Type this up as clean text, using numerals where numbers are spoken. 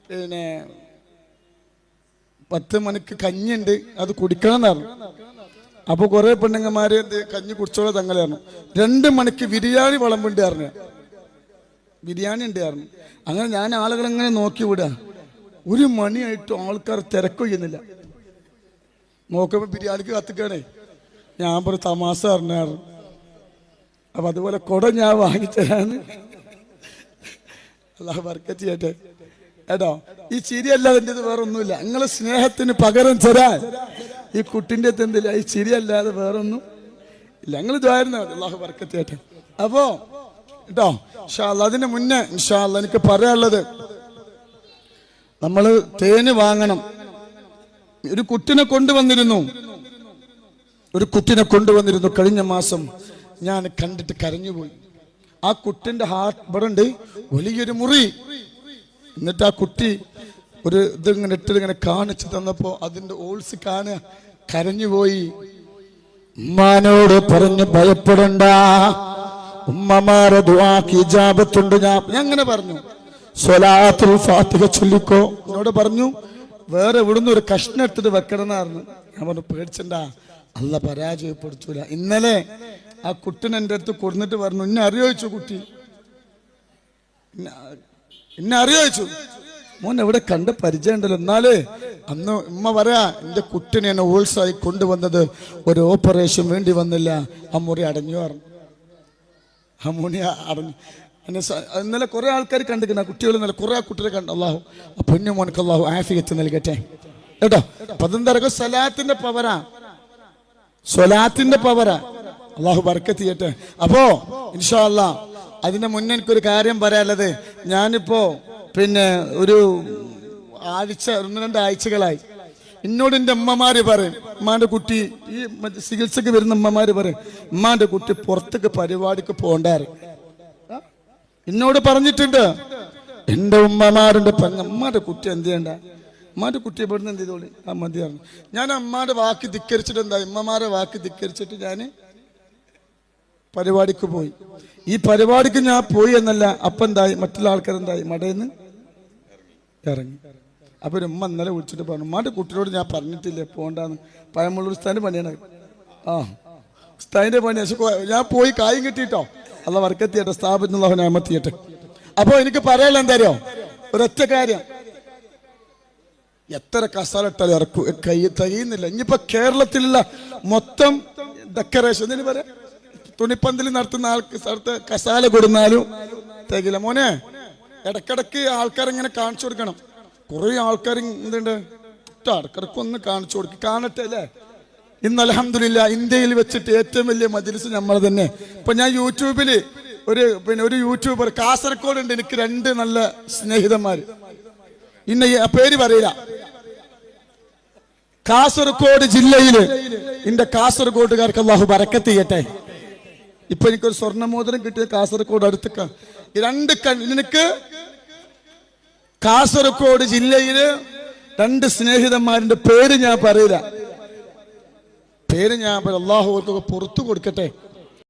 പിന്നെ 10 മണിക്ക് കഞ്ഞിണ്ട്, അത് കുടിക്കണം എന്നായിരുന്നു. അപ്പോൾ കുറേ പെണ്ണുങ്ങന്മാര് കഞ്ഞി കുടിച്ചോളെ തങ്ങളായിരുന്നു. 2 മണിക്ക് ബിരിയാണി വിളമ്പുണ്ടായിരുന്നു, ബിരിയാണി ഉണ്ടായിരുന്നു. അങ്ങനെ ഞാൻ ആളുകളെങ്ങനെ നോക്കി വിടുക. 1 മണിയായിട്ടും ആൾക്കാർ തിരക്കൊയ്യുന്നില്ല. നോക്കുമ്പോൾ ബിരിയാണിക്ക് കത്തിക്കണേ. ഞാൻ ഒരു തമാശ പറഞ്ഞായിരുന്നു. അപ്പം അതുപോലെ കുട ഞാൻ വാങ്ങിച്ചതാണ്. അല്ലാഹു ബർക്കത്ത് ചെയ്യട്ടെ കേട്ടോ. ഈ ചിരിയല്ലാതെ എൻ്റെ വേറെ ഒന്നുമില്ല. നിങ്ങളെ സ്നേഹത്തിന് പകരം തരാൻ ഈ കുട്ടിൻ്റെ എന്തില്ല, ഈ ചിരിയല്ലാതെ വേറെ ഒന്നും ഇല്ല. നിങ്ങൾ ഇതായിരുന്നു. അല്ലാഹു ബർക്കത്ത് ചെയ്യട്ടെ. അപ്പോൾ കേട്ടോ ഇൻഷാ അല്ലാഹ്, അതിന് മുന്നേ ഇൻഷാ അല്ലാഹ് എനിക്ക് പറയാനുള്ളത്, നമ്മൾ തേന് വാങ്ങണം. ഒരു കുട്ടിനെ കൊണ്ടുവന്നിരുന്നു കഴിഞ്ഞ മാസം. ഞാൻ കണ്ടിട്ട് കരഞ്ഞുപോയി. ആ കുട്ടിന്റെ ഹാർട്ട് ഇവിടെ ഉണ്ട്, വലിയൊരു മുറി. എന്നിട്ട് ആ കുട്ടി ഒരു ഇതിങ്ങനെ ഇങ്ങനെ കാണിച്ചു തന്നപ്പോ അതിന്റെ ഓൾസ് കാണുക, കരഞ്ഞുപോയി. ഉമ്മാനോട് പറഞ്ഞു ഭയപ്പെടണ്ട, ഉമ്മമാരെ ദുആക്ക് ഇജാബത്തുണ്ട്. ഞാൻ അങ്ങനെ പറഞ്ഞു, സ്വലാത്തുൽ ഫാത്തിഹ ചൊല്ലിക്കോ. എന്നോട് പറഞ്ഞു വേറെ ഇവിടുന്ന് ഒരു കഷ്ണം എടുത്തിട്ട് വെക്കണം എന്നായിരുന്നു. ഞാൻ പറഞ്ഞു പേടിച്ചണ്ട, അല്ല പരാജയപ്പെടുത്തൂല. ഇന്നലെ ആ കുട്ടിനെ എൻ്റെ അടുത്ത് കൊടുന്നിട്ട് പറഞ്ഞു, എന്നെ അറിയോച്ചു കുട്ടി, എന്നെ അറിയോച്ചു. മോൻ എവിടെ കണ്ട പരിചയം ഉണ്ടല്ലോ. എന്നാലേ അന്ന് ഉമ്മ പറയാ, എൻ്റെ കുട്ടിനെ എന്നെ ഓൾസായി കൊണ്ടുവന്നത് ഒരു ഓപ്പറേഷൻ വേണ്ടി വന്നില്ല, ആ മുറി അടഞ്ഞു പറഞ്ഞു. ആ മുറി അടഞ്ഞു. ഇന്നലെ കുറെ ആൾക്കാർ കണ്ടിരിക്കുന്ന കുട്ടികൾ, ഇന്നലെ കുറെ കുട്ടികളെ കണ്ടു. അള്ളാഹു ആ പൊന്നു മോനക്ക് അള്ളാഹു ആഫിയത്ത് നൽകട്ടെ കേട്ടോ. അപ്പൊ അതെന്താ സ്വലാത്തിന്റെ പവറാ, സ്വലാത്തിന്റെ പവറാ. അള്ളാഹു ബർക്കത്ത് ചെയ്യട്ടെ. അപ്പോ ഇൻഷാ അല്ലാഹ് അതിന്റെ മുന്നേ എനിക്കൊരു കാര്യം പറയാനുള്ളത്. ഞാനിപ്പോ പിന്നെ ഒരു ആഴ്ച 1-2 ആഴ്ചകളായി എന്നോട് എൻ്റെ അമ്മമാര് പറയും, ഉമ്മാന്റെ കുട്ടി ഈ ചികിത്സക്ക് വരുന്ന അമ്മമാര് പറയും, ഉമ്മാന്റെ കുട്ടി പുറത്തേക്ക് പരിപാടിക്ക് പോണ്ടാറ് എന്നോട് പറഞ്ഞിട്ടുണ്ട്. എൻ്റെ ഉമ്മമാരുടെ ഉമ്മാന്റെ കുട്ടി എന്ത് ചെയ്യണ്ട, ഉമ്മാന്റെ കുട്ടി ഇവിടുന്ന് എന്ത് ചെയ്തോളി, ആ മതിയാണ്. ഞാൻ അമ്മാന്റെ വാക്ക് ധിക്കരിച്ചിട്ട് എന്തായി, ഉമ്മമാരെ വാക്ക് ധിക്കരിച്ചിട്ട് ഞാൻ പരിപാടിക്ക് പോയി. ഈ പരിപാടിക്ക് ഞാൻ പോയി എന്നല്ല, അപ്പം എന്തായി, മറ്റുള്ള ആൾക്കാരെന്തായി മടയിന്ന് ഇറങ്ങി. അപ്പൊ ഒരു ഉമ്മ ഇന്നലെ വിളിച്ചിട്ട് പറഞ്ഞു, ഉമ്മാന്റെ കുട്ടിയോട് ഞാൻ പറഞ്ഞിട്ടില്ലേ പോണ്ടാന്ന്. പഴമുള്ള ഉസ്താദിന്റെ പണിയാണ്. ആ ഉസ്താദിന്റെ പണി. ഞാൻ പോയി കായും കിട്ടിയിട്ടോ. അല്ല ബർക്കത്ത് ചെയ്യട്ടെ, സ്ഥാപനത്തിനുള്ള നിഅമത്ത് ചെയ്യട്ടെ. അപ്പൊ എനിക്ക് പറയാനുള്ള എന്താ, ഒരൊറ്റ കാര്യം, എത്ര കസാല ഇട്ടാലും തികയുന്നില്ല. ഇനിയിപ്പോ കേരളത്തിലുള്ള മൊത്തം ഡെക്കറേഷൻ എന്തിനു പറയാ, തുണിപ്പന്തൽ നടത്തുന്ന ആൾക്ക് സ്ഥലത്ത് കസാല കൊടുന്നാലും തികയില്ല. മോനെ ഇടക്കിടക്ക് ആൾക്കാരിങ്ങനെ കാണിച്ചു കൊടുക്കണം. കുറെ ആൾക്കാർ എന്തുണ്ട് ഇടക്കിടക്ക് ഒന്ന് കാണിച്ചു കൊടുക്കും, കാണട്ടെ അല്ലേ. ഇന്ന് അൽഹംദുലില്ലാ ഇന്ത്യയിൽ വെച്ചിട്ട് ഏറ്റവും വലിയ മജ്‌ലിസ് നമ്മൾ തന്നെ. ഇപ്പൊ ഞാൻ യൂട്യൂബില് ഒരു യൂട്യൂബർ കാസർഗോഡ് ഉണ്ട്, എനിക്ക് 2 നല്ല സ്നേഹിതന്മാര്, ഇന്ന പേര് പറയില്ല. കാസർഗോഡ് ജില്ലയില് എന്റെ കാസർഗോഡുകാർക്ക് അല്ലാഹു ബറക്കത്ത് ചെയ്യട്ടെ. ഇപ്പൊ എനിക്കൊരു സ്വർണ്ണമോതിരം കിട്ടിയ കാസർഗോഡ് അടുത്ത് 2 നിനക്ക് കാസർഗോഡ് ജില്ലയില് 2 സ്നേഹിതന്മാരുടെ പേര് ഞാൻ പറയില്ല, പേര് ഞാൻ അല്ലാഹു അവർക്കൊക്കെ പുറത്തു കൊടുക്കട്ടെ.